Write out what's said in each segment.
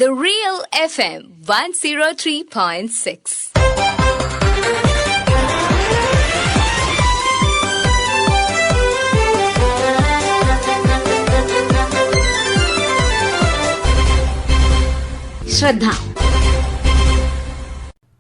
The Real FM 103.6. ശ്രദ്ധ.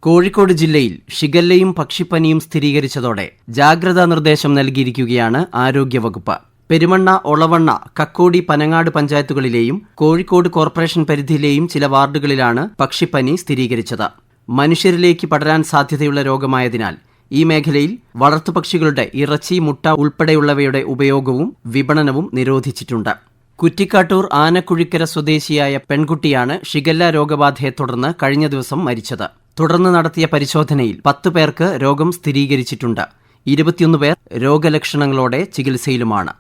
കോഴിക്കോട് ജില്ലയിൽ ഷിഗല്ലയും പക്ഷിപ്പനിയും സ്ഥിരീകരിച്ചതോടെ ജാഗ്രതാ നിർദ്ദേശം നൽകിയിരിക്കുകയാണ് ആരോഗ്യവകുപ്പ്. പെരുമണ്ണ, ഒളവണ്ണ, കക്കോടി, പനങ്ങാട് പഞ്ചായത്തുകളിലെയും കോഴിക്കോട് കോർപ്പറേഷൻ പരിധിയിലെയും ചില വാർഡുകളിലാണ് പക്ഷിപ്പനി സ്ഥിരീകരിച്ചത്. മനുഷ്യരിലേക്ക് പടരാൻ സാധ്യതയുള്ള രോഗമായതിനാൽ ഈ മേഖലയിൽ വളർത്തുപക്ഷികളുടെ ഇറച്ചി, മുട്ട ഉൾപ്പെടെയുള്ളവയുടെ ഉപയോഗവും വിപണനവും നിരോധിച്ചിട്ടുണ്ട്. കുറ്റിക്കാട്ടൂർ ആനക്കുഴിക്കര സ്വദേശിയായ പെൺകുട്ടിയാണ് ഷിഗല്ല രോഗബാധയെ തുടർന്ന് കഴിഞ്ഞ ദിവസം മരിച്ചത്. തുടർന്ന് നടത്തിയ പരിശോധനയിൽ 10 പേർക്ക് രോഗം സ്ഥിരീകരിച്ചിട്ടുണ്ട്. 21 പേർ രോഗലക്ഷണങ്ങളോടെ ചികിത്സയിലുമാണ്.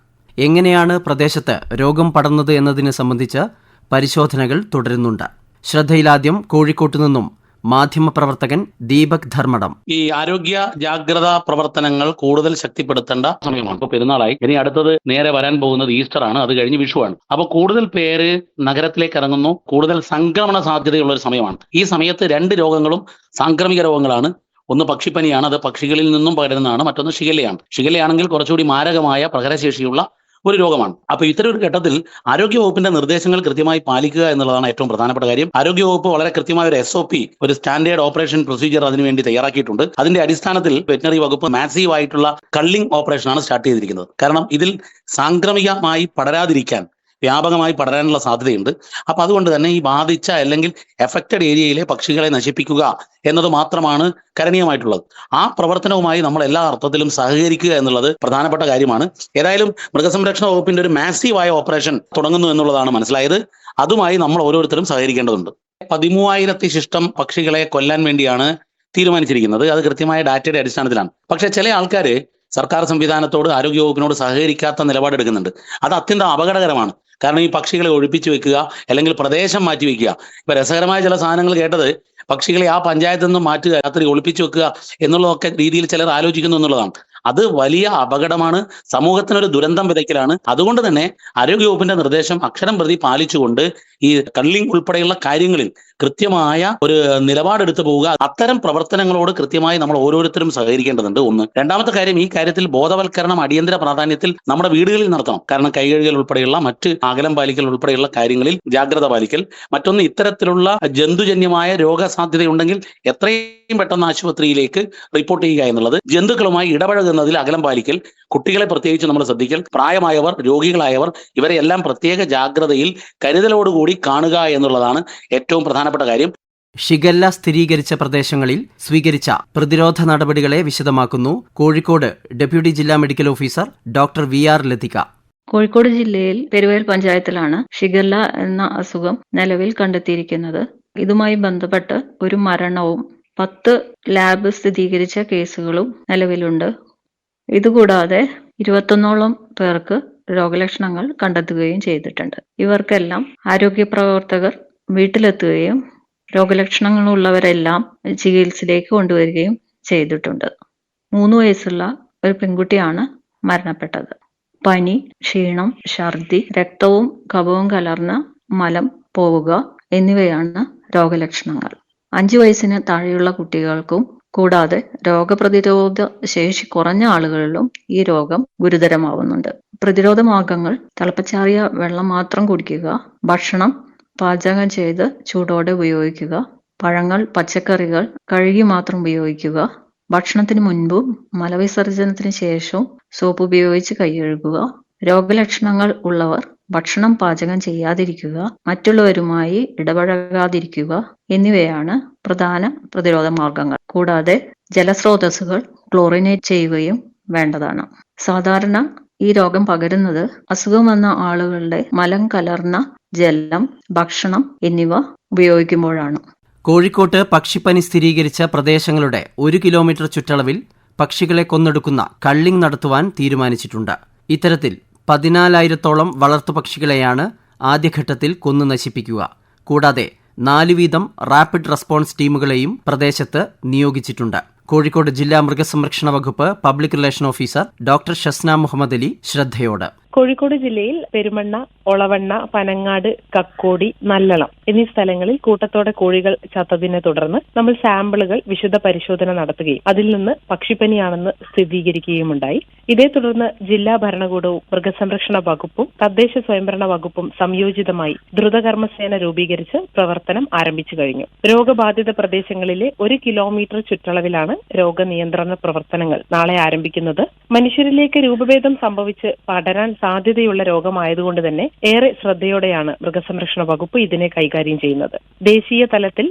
എങ്ങനെയാണ് പ്രദേശത്ത് രോഗം പടർന്നത് എന്നതിനെ സംബന്ധിച്ച് പരിശോധനകൾ തുടരുന്നുണ്ട്. ശ്രദ്ധയിലാദ്യം കോഴിക്കോട്ടു നിന്നും മാധ്യമപ്രവർത്തകൻ ദീപക് ധർമ്മടം. ഈ ആരോഗ്യ ജാഗ്രതാ പ്രവർത്തനങ്ങൾ കൂടുതൽ ശക്തിപ്പെടുത്തേണ്ട സമയമാണ്. ഇപ്പോൾ പെരുന്നാളായി, ഇനി അടുത്തത് നേരെ വരാൻ പോകുന്നത് ഈസ്റ്റർ ആണ്, അത് കഴിഞ്ഞ് വിഷുവാണ്. അപ്പോൾ കൂടുതൽ പേര് നഗരത്തിലേക്ക് ഇറങ്ങുന്നു, കൂടുതൽ സംക്രമണ സാധ്യതയുള്ള ഒരു സമയമാണ്. ഈ സമയത്ത് 2 രോഗങ്ങളും സാംക്രമിക രോഗങ്ങളാണ്. ഒന്ന് പക്ഷിപ്പനിയാണ്, അത് പക്ഷികളിൽ നിന്നും പകരുന്നതാണ്. മറ്റൊന്ന് ഷിഗല്ലയാണ്. ഷിഗല്ലയാണെങ്കിൽ കുറച്ചുകൂടി മാരകമായ പ്രഹരശേഷിയുള്ള ഒരു രോഗമാണ്. അപ്പൊ ഇത്തരം ഒരു ഘട്ടത്തിൽ ആരോഗ്യവകുപ്പിന്റെ നിർദ്ദേശങ്ങൾ കൃത്യമായി പാലിക്കുക എന്നുള്ളതാണ് ഏറ്റവും പ്രധാനപ്പെട്ട കാര്യം. ആരോഗ്യവകുപ്പ് വളരെ കൃത്യമായ ഒരു SOP, ഒരു സ്റ്റാൻഡേർഡ് ഓപ്പറേഷൻ പ്രൊസീജിയർ അതിനുവേണ്ടി തയ്യാറാക്കിയിട്ടുണ്ട്. അതിന്റെ അടിസ്ഥാനത്തിൽ വെറ്റിനറി വകുപ്പ് മാസീവ് ആയിട്ടുള്ള കള്ളിംഗ് ഓപ്പറേഷനാണ് സ്റ്റാർട്ട് ചെയ്തിരിക്കുന്നത്. കാരണം ഇതിൽ സാംക്രമികമായി പടരാതിരിക്കാൻ, വ്യാപകമായി പടരാനുള്ള സാധ്യതയുണ്ട്. അപ്പൊ അതുകൊണ്ട് തന്നെ ഈ ബാധിച്ച അല്ലെങ്കിൽ എഫക്റ്റഡ് ഏരിയയിലെ പക്ഷികളെ നശിപ്പിക്കുക എന്നത് മാത്രമാണ് കരണീയമായിട്ടുള്ളത്. ആ പ്രവർത്തനവുമായി നമ്മൾ എല്ലാ അർത്ഥത്തിലും സഹകരിക്കുക എന്നുള്ളത് പ്രധാനപ്പെട്ട കാര്യമാണ്. ഏതായാലും മൃഗസംരക്ഷണ വകുപ്പിന്റെ ഒരു മാസീവായ ഓപ്പറേഷൻ തുടങ്ങുന്നു എന്നുള്ളതാണ് മനസ്സിലായത്. അതുമായി നമ്മൾ ഓരോരുത്തരും സഹകരിക്കേണ്ടതുണ്ട്. 13,000 ശിഷ്ടം പക്ഷികളെ കൊല്ലാൻ വേണ്ടിയാണ് തീരുമാനിച്ചിരിക്കുന്നത്. അത് കൃത്യമായ ഡാറ്റയുടെ അടിസ്ഥാനത്തിലാണ്. പക്ഷെ ചില ആൾക്കാർ സർക്കാർ സംവിധാനത്തോട്, ആരോഗ്യവകുപ്പിനോട് സഹകരിക്കാത്ത നിലപാടെടുക്കുന്നുണ്ട്. അത് അത്യന്തം അപകടകരമാണ്. കാരണം ഈ പക്ഷികളെ ഒഴിപ്പിച്ചു വെക്കുക അല്ലെങ്കിൽ പ്രദേശം മാറ്റി വെക്കുക. ഇപ്പൊ രസകരമായ ചില സാധനങ്ങൾ കേട്ടത്, പക്ഷികളെ ആ പഞ്ചായത്തിൽ നിന്നും മാറ്റുക, രാത്രി ഒളിപ്പിച്ചു വെക്കുക എന്നുള്ളതൊക്കെ രീതിയിൽ ചിലർ ആലോചിക്കുന്നു എന്നുള്ളതാണ്. അത് വലിയ അപകടമാണ്, സമൂഹത്തിനൊരു ദുരന്തം വിതയ്ക്കലാണ്. അതുകൊണ്ട് തന്നെ ആരോഗ്യവകുപ്പിന്റെ നിർദ്ദേശം അക്ഷരം പ്രതി പാലിച്ചുകൊണ്ട് ഈ കള്ളിംഗ് ഉൾപ്പെടെയുള്ള കാര്യങ്ങളിൽ കൃത്യമായ ഒരു നിലപാടെടുത്തു പോവുക. അത്തരം പ്രവർത്തനങ്ങളോട് കൃത്യമായി നമ്മൾ ഓരോരുത്തരും സഹകരിക്കേണ്ടതുണ്ട്. ഒന്ന്. രണ്ടാമത്തെ കാര്യം, ഈ കാര്യത്തിൽ ബോധവൽക്കരണം അടിയന്തര പ്രാധാന്യത്തിൽ നമ്മുടെ വീടുകളിൽ നടത്തണം. കാരണം കൈകഴുകൽ ഉൾപ്പെടെയുള്ള മറ്റ് അകലം പാലിക്കൽ ഉൾപ്പെടെയുള്ള കാര്യങ്ങളിൽ ജാഗ്രത പാലിക്കൽ. മറ്റൊന്ന്, ഇത്തരത്തിലുള്ള ജന്തുജന്യമായ രോഗസാധ്യതയുണ്ടെങ്കിൽ എത്രയും പെട്ടെന്ന് ആശുപത്രിയിലേക്ക് റിപ്പോർട്ട് ചെയ്യുക എന്നുള്ളത്. ജന്തുക്കളുമായി ഇടപഴകുന്നതിൽ അകലം പാലിക്കൽ, കുട്ടികളെ പ്രത്യേകിച്ച് നമ്മൾ ശ്രദ്ധിക്കൽ, പ്രായമായവർ, രോഗികളായവർ, ഇവരെ എല്ലാം പ്രത്യേക ജാഗ്രതയിൽ കരുതലോടുകൂടി കാണുക എന്നുള്ളതാണ് ഏറ്റവും പ്രധാനപ്പെട്ട കാര്യം. ഷിഗല്ല സ്ഥിരീകരിച്ച പ്രദേശങ്ങളിൽ സ്വീകരിച്ച പ്രതിരോധ നടപടികളെ വിശദമാക്കുന്നു കോഴിക്കോട് ഡെപ്യൂട്ടി ജില്ലാ medical officer doctor VR Lathika. Kozhikode ജില്ലയിൽ പെരുവയൽ പഞ്ചായത്തിലാണ് ഷിഗല്ല എന്ന അസുഖം നിലവിൽ കണ്ടെത്തിയിരിക്കുന്നത്. ഇതുമായി ബന്ധപ്പെട്ട് ഒരു മരണവും 10 ലാബ് സ്ഥിരീകരിച്ച കേസുകളും നിലവിലുണ്ട്. ഇതുകൂടാതെ 21ഓളം പേർക്ക് രോഗലക്ഷണങ്ങൾ കണ്ടെത്തുകയും ചെയ്തിട്ടുണ്ട്. ഇവർക്കെല്ലാം ആരോഗ്യ പ്രവർത്തകർ വീട്ടിലെത്തുകയും രോഗലക്ഷണങ്ങളുള്ളവരെല്ലാം ചികിത്സയിലേക്ക് കൊണ്ടുവരികയും ചെയ്തിട്ടുണ്ട്. 3 വയസ്സുള്ള ഒരു പെൺകുട്ടിയാണ് മരണപ്പെട്ടത്. പനി, ക്ഷീണം, ഛർദി, രക്തവും കഫവും കലർന്ന മലം പോവുക എന്നിവയാണ് രോഗലക്ഷണങ്ങൾ. 5 വയസ്സിന് താഴെയുള്ള കുട്ടികൾക്കും കൂടാതെ രോഗപ്രതിരോധ ശേഷി കുറഞ്ഞ ആളുകളിലും ഈ രോഗം ഗുരുതരമാവുന്നുണ്ട്. പ്രതിരോധ മാർഗങ്ങൾ: തിളപ്പിച്ചാറിയ വെള്ളം മാത്രം കുടിക്കുക, ഭക്ഷണം പാചകം ചെയ്ത് ചൂടോടെ ഉപയോഗിക്കുക, പഴങ്ങൾ, പച്ചക്കറികൾ കഴുകി മാത്രം ഉപയോഗിക്കുക, ഭക്ഷണത്തിന് മുൻപും മലവിസർജനത്തിന് ശേഷവും സോപ്പ് ഉപയോഗിച്ച് കൈ കഴുകുക, രോഗലക്ഷണങ്ങൾ ഉള്ളവർ ഭക്ഷണം പാചകം ചെയ്യാതിരിക്കുക, മറ്റുള്ളവരുമായി ഇടപഴകാതിരിക്കുക എന്നിവയാണ് പ്രധാന പ്രതിരോധ മാർഗങ്ങൾ. കൂടാതെ ജലസ്രോതസ്സുകൾ ക്ലോറിനേറ്റ് ചെയ്യുകയും വേണ്ടതാണ്. സാധാരണ ഈ രോഗം പകരുന്നത് അസുഖം വന്ന ആളുകളുടെ മലം കലർന്ന ജലം, ഭക്ഷണം എന്നിവ ഉപയോഗിക്കുമ്പോഴാണ്. കോഴിക്കോട്ട് പക്ഷിപ്പനി സ്ഥിരീകരിച്ച പ്രദേശങ്ങളുടെ 1 കിലോമീറ്റർ ചുറ്റളവിൽ പക്ഷികളെ കൊന്നെടുക്കുന്ന കള്ളിംഗ് നടത്തുവാൻ തീരുമാനിച്ചിട്ടുണ്ട്. ഇത്തരത്തിൽ 14,000-ഓളം വളർത്തുപക്ഷികളെയാണ് ആദ്യഘട്ടത്തിൽ കൊന്നു നശിപ്പിക്കുക. കൂടാതെ 4 വീതം റാപ്പിഡ് റെസ്പോൺസ് ടീമുകളെയും പ്രദേശത്ത് നിയോഗിച്ചിട്ടുണ്ട്. കോഴിക്കോട് ജില്ലാ മൃഗസംരക്ഷണ വകുപ്പ് public relation officer doctor Shasna Muhammad Ali ശ്രദ്ധയോട് കോഴിക്കോട് ജില്ലയിൽ പെരുമണ്ണ, ഒളവണ്ണ, പനങ്ങാട്, കക്കോടി, നല്ലളം എന്നീ സ്ഥലങ്ങളിൽ കൂട്ടത്തോടെ കോഴികൾ ചത്തതിനെ തുടർന്ന് നമ്മൾ സാമ്പിളുകൾ വിശദ പരിശോധന നടത്തുകയും അതിൽ നിന്ന് പക്ഷിപ്പനിയാണെന്ന് സ്ഥിരീകരിക്കുകയുമുണ്ടായി. ഇതേ തുടർന്ന് ജില്ലാ ഭരണകൂടവും മൃഗസംരക്ഷണ വകുപ്പും തദ്ദേശ സ്വയംഭരണ വകുപ്പും സംയോജിതമായി ദ്രുതകർമ്മസേന രൂപീകരിച്ച് പ്രവർത്തനം ആരംഭിച്ചു കഴിഞ്ഞു. രോഗബാധിത പ്രദേശങ്ങളിലെ 1 കിലോമീറ്റർ ചുറ്റളവിലാണ് രോഗനിയന്ത്രണ പ്രവർത്തനങ്ങൾ നാളെ ആരംഭിക്കുന്നത്. മനുഷ്യരിലേക്ക് രൂപഭേദം സംഭവിച്ച് പടരാൻ സാധ്യതയുള്ള രോഗമായതുകൊണ്ട് തന്നെ ഏറെ ശ്രദ്ധയോടെയാണ് മൃഗസംരക്ഷണ വകുപ്പ് ഇതിനെ കൈകാര്യം ചെയ്യുന്നത്. ദേശീയ തലത്തിൽ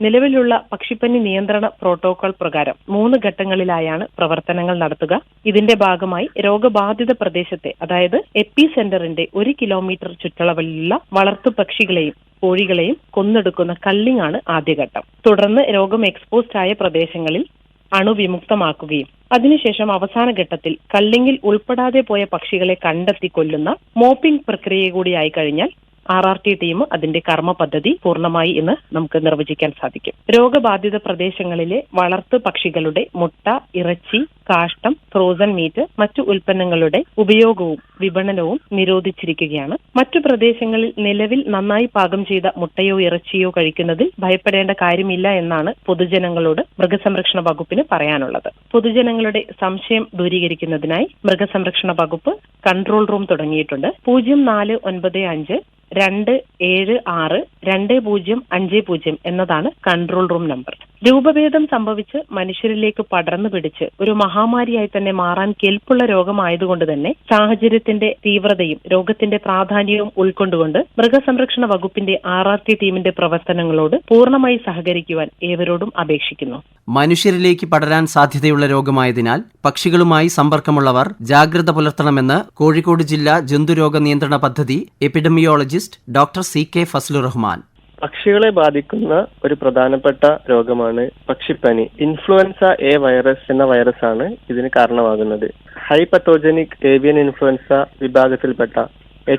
നിലവിലുള്ള പക്ഷിപ്പനി നിയന്ത്രണ പ്രോട്ടോകോൾ പ്രകാരം 3 ഘട്ടങ്ങളിലായാണ് പ്രവർത്തനങ്ങൾ നടത്തുക. ഇതിന്റെ ഭാഗമായി രോഗബാധിത പ്രദേശത്തെ, അതായത് എപ്പി സെന്ററിന്റെ 1 കിലോമീറ്റർ ചുറ്റളവിലുള്ള വളർത്തു പക്ഷികളെയും കോഴികളെയും കൊന്നെടുക്കുന്ന കള്ളിംഗ് ആണ് ആദ്യഘട്ടം. തുടർന്ന് രോഗം എക്സ്പോസ്ഡ് ആയ പ്രദേശങ്ങളിൽ അണുവിമുക്തമാക്കുകയും അതിനുശേഷം അവസാന ഘട്ടത്തിൽ കള്ളിങ്ങിൽ ഉൾപ്പെടാതെ പോയ പക്ഷികളെ കണ്ടെത്തി കൊല്ലുന്ന മോപ്പിംഗ് പ്രക്രിയ കൂടിയായി കഴിഞ്ഞാൽ RRT ടീം അതിന്റെ കർമ്മ പദ്ധതി പൂർണ്ണമായി എന്ന് നമുക്ക് നിർവചിക്കാൻ സാധിക്കും. രോഗബാധിത പ്രദേശങ്ങളിലെ വളർത്തു പക്ഷികളുടെ മുട്ട, ഇറച്ചി, കാഷ്ടം, ഫ്രോസൺ മീറ്റ്, മറ്റു ഉൽപ്പന്നങ്ങളുടെ ഉപയോഗവും വിപണനവും നിരോധിച്ചിരിക്കുകയാണ്. മറ്റു പ്രദേശങ്ങളിൽ നിലവിൽ നന്നായി പാകം ചെയ്ത മുട്ടയോ ഇറച്ചിയോ കഴിക്കുന്നതിൽ ഭയപ്പെടേണ്ട കാര്യമില്ല എന്നാണ് പൊതുജനങ്ങളോട് മൃഗസംരക്ഷണ വകുപ്പിന് പറയാനുള്ളത്. പൊതുജനങ്ങളുടെ സംശയം ദൂരീകരിക്കുന്നതിനായി മൃഗസംരക്ഷണ വകുപ്പ് കൺട്രോൾ റൂം തുടങ്ങിയിട്ടുണ്ട്. 0495 276 2050 എന്നതാണ് കൺട്രോൾ റൂം നമ്പർ. രൂപഭേദം സംഭവിച്ച് മനുഷ്യരിലേക്ക് പടർന്നു പിടിച്ച് ഒരു മഹാമാരിയായി തന്നെ മാറാൻ കെൽപ്പുള്ള രോഗമായതുകൊണ്ട് തന്നെ സാഹചര്യത്തിന്റെ തീവ്രതയും രോഗത്തിന്റെ പ്രാധാന്യവും ഉൾക്കൊണ്ടുകൊണ്ട് മൃഗസംരക്ഷണ വകുപ്പിന്റെ RRT ടീമിന്റെ പ്രവർത്തനങ്ങളോട് പൂർണ്ണമായി സഹകരിക്കുവാൻ ഏവരോടും അപേക്ഷിക്കുന്നു. മനുഷ്യരിലേക്ക് പടരാൻ സാധ്യതയുള്ള രോഗമായതിനാൽ പക്ഷികളുമായി സമ്പർക്കമുള്ളവർ ജാഗ്രത പുലർത്തണമെന്ന് കോഴിക്കോട് ജില്ലാ ജന്തുരോഗ നിയന്ത്രണ പദ്ധതി epidemiologist doctor CK Fazlur Rahman. പക്ഷികളെ ബാധിക്കുന്ന ഒരു പ്രധാനപ്പെട്ട രോഗമാണ് പക്ഷിപ്പനി. ഇൻഫ്ലുവൻസ എ വൈറസ് എന്ന വൈറസാണ് ഇതിന് കാരണമാകുന്നത്. ഹൈ പത്തോജനിക് ഏവിയൻ ഇൻഫ്ലുവൻസ വിഭാഗത്തിൽപ്പെട്ട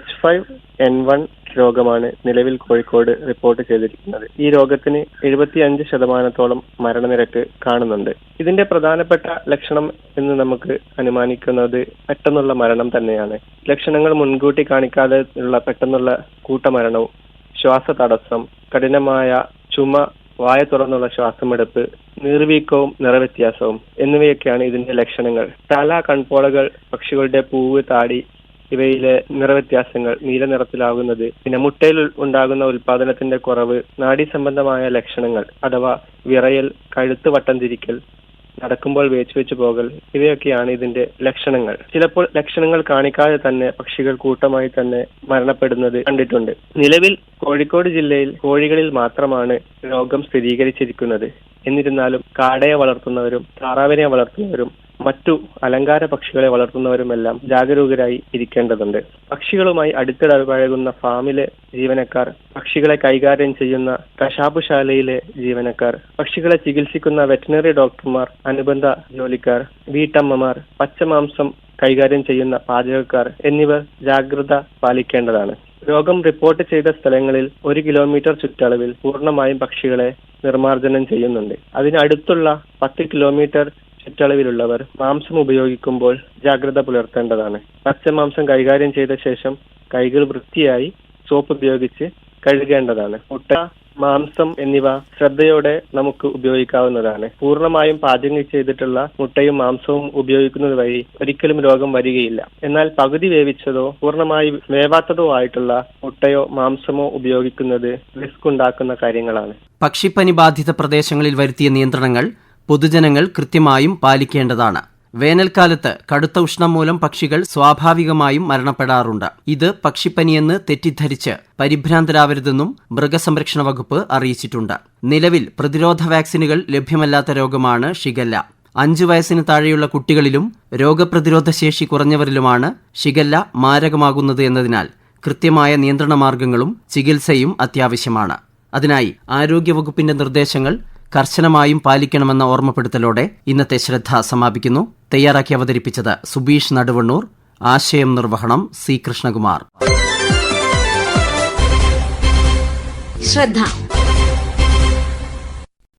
H5N1 രോഗമാണ് നിലവിൽ കോഴിക്കോട് റിപ്പോർട്ട് ചെയ്തിരിക്കുന്നത്. ഈ രോഗത്തിന് 75% മരണനിരക്ക് കാണുന്നുണ്ട്. ഇതിന്റെ പ്രധാനപ്പെട്ട ലക്ഷണം എന്ന് നമുക്ക് അനുമാനിക്കുന്നത് പെട്ടെന്നുള്ള മരണം തന്നെയാണ്. ലക്ഷണങ്ങൾ മുൻകൂട്ടി കാണിക്കാതെ ഉള്ള പെട്ടെന്നുള്ള കൂട്ടമരണവും, ശ്വാസതടസ്സം, കഠിനമായ ചുമ, വായ തുറന്നുള്ള ശ്വാസമെടുപ്പ്, നീർവീക്കവും നിറവ്യത്യാസവും എന്നിവയൊക്കെയാണ് ഇതിന്റെ ലക്ഷണങ്ങൾ. തല, കൺപോളകൾ, പക്ഷികളുടെ പൂവ്, താടി ഇവയിലെ നിറവ്യത്യാസങ്ങൾ, നീല നിറത്തിലാകുന്നത്, പിന്നെ മുട്ടയിൽ ഉണ്ടാകുന്ന ഉൽപാദനത്തിന്റെ കുറവ്, നാഡീ സംബന്ധമായ ലക്ഷണങ്ങൾ അഥവാ വിറയൽ, കഴുത്ത് വട്ടം തിരിക്കൽ, നടക്കുമ്പോൾ വേച്ചു പോകൽ ഇവയൊക്കെയാണ് ഇതിന്റെ ലക്ഷണങ്ങൾ. ചിലപ്പോൾ ലക്ഷണങ്ങൾ കാണിക്കാതെ തന്നെ പക്ഷികൾ കൂട്ടമായി തന്നെ മരണപ്പെടുന്നത് കണ്ടിട്ടുണ്ട്. നിലവിൽ കോഴിക്കോട് ജില്ലയിൽ കോഴികളിൽ മാത്രമാണ് രോഗം സ്ഥിരീകരിച്ചിരിക്കുന്നത്. എന്നിരുന്നാലും കാടയെ വളർത്തുന്നവരും താറാവിനെ വളർത്തുന്നവരും മറ്റു അലങ്കാര പക്ഷികളെ വളർത്തുന്നവരുമെല്ലാം ജാഗരൂകരായി ഇരിക്കേണ്ടതുണ്ട്. പക്ഷികളുമായി അടുത്തിടപഴകുന്ന ഫാമിലെ ജീവനക്കാർ, പക്ഷികളെ കൈകാര്യം ചെയ്യുന്ന കശാപ്പുശാലയിലെ ജീവനക്കാർ, പക്ഷികളെ ചികിത്സിക്കുന്ന വെറ്റിനറി ഡോക്ടർമാർ, അനുബന്ധ ജോലിക്കാർ, വീട്ടമ്മമാർ, പച്ചമാംസം കൈകാര്യം ചെയ്യുന്ന പാചകക്കാർ എന്നിവർ ജാഗ്രത പാലിക്കേണ്ടതാണ്. രോഗം റിപ്പോർട്ട് ചെയ്ത സ്ഥലങ്ങളിൽ 1 കിലോമീറ്റർ ചുറ്റളവിൽ പൂർണ്ണമായും പക്ഷികളെ നിർമ്മാർജ്ജനം ചെയ്യുന്നുണ്ട്. അതിനടുത്തുള്ള 10 കിലോമീറ്റർ ചുറ്റളവിലുള്ളവർ മാംസം ഉപയോഗിക്കുമ്പോൾ ജാഗ്രത പുലർത്തേണ്ടതാണ്. പച്ചമാംസം കൈകാര്യം ചെയ്ത ശേഷം കൈകൾ വൃത്തിയായി സോപ്പ് ഉപയോഗിച്ച് കഴുകേണ്ടതാണ്. മുട്ട, മാംസം എന്നിവ ശ്രദ്ധയോടെ നമുക്ക് ഉപയോഗിക്കാവുന്നതാണ്. പൂർണ്ണമായും പാചകം ചെയ്തിട്ടുള്ള മുട്ടയും മാംസവും ഉപയോഗിക്കുന്നത് വഴി ഒരിക്കലും രോഗം വരികയില്ല. എന്നാൽ പകുതി വേവിച്ചതോ പൂർണ്ണമായി വേവാത്തതോ ആയിട്ടുള്ള മുട്ടയോ മാംസമോ ഉപയോഗിക്കുന്നത് റിസ്ക് ഉണ്ടാക്കുന്ന കാര്യങ്ങളാണ്. പക്ഷിപ്പനി ബാധിത പ്രദേശങ്ങളിൽ വരുത്തിയ നിയന്ത്രണങ്ങൾ പൊതുജനങ്ങൾ കൃത്യമായും പാലിക്കേണ്ടതാണ്. വേനൽക്കാലത്ത് കടുത്ത ഉഷ്ണം മൂലം പക്ഷികൾ സ്വാഭാവികമായും മരണപ്പെടാറുണ്ട്. ഇത് പക്ഷിപ്പനിയെന്ന് തെറ്റിദ്ധരിച്ച് പരിഭ്രാന്തരാവരുതെന്നും മൃഗസംരക്ഷണ വകുപ്പ് അറിയിച്ചിട്ടുണ്ട്. നിലവിൽ പ്രതിരോധ വാക്സിനുകൾ ലഭ്യമല്ലാത്ത രോഗമാണ് ഷിഗല്ല. 5 വയസ്സിന് താഴെയുള്ള കുട്ടികളിലും രോഗപ്രതിരോധ ശേഷി കുറഞ്ഞവരിലുമാണ് ഷിഗല്ല മാരകമാകുന്നത് എന്നതിനാൽ കൃത്യമായ നിയന്ത്രണ മാർഗങ്ങളും ചികിത്സയും അത്യാവശ്യമാണ്. അതിനായി ആരോഗ്യവകുപ്പിന്റെ നിർദ്ദേശങ്ങൾ കർശനമായും പാലിക്കണമെന്ന ഓർമ്മപ്പെടുത്തലോടെ ഇന്നത്തെ ശ്രദ്ധ സമാപിക്കുന്നു. തയ്യാറാക്കി അവതരിപ്പിച്ചത് സുബീഷ് നടുവണ്ണൂർ. ആശയം നിർവഹണം C. കൃഷ്ണകുമാർ. ശ്രദ്ധ.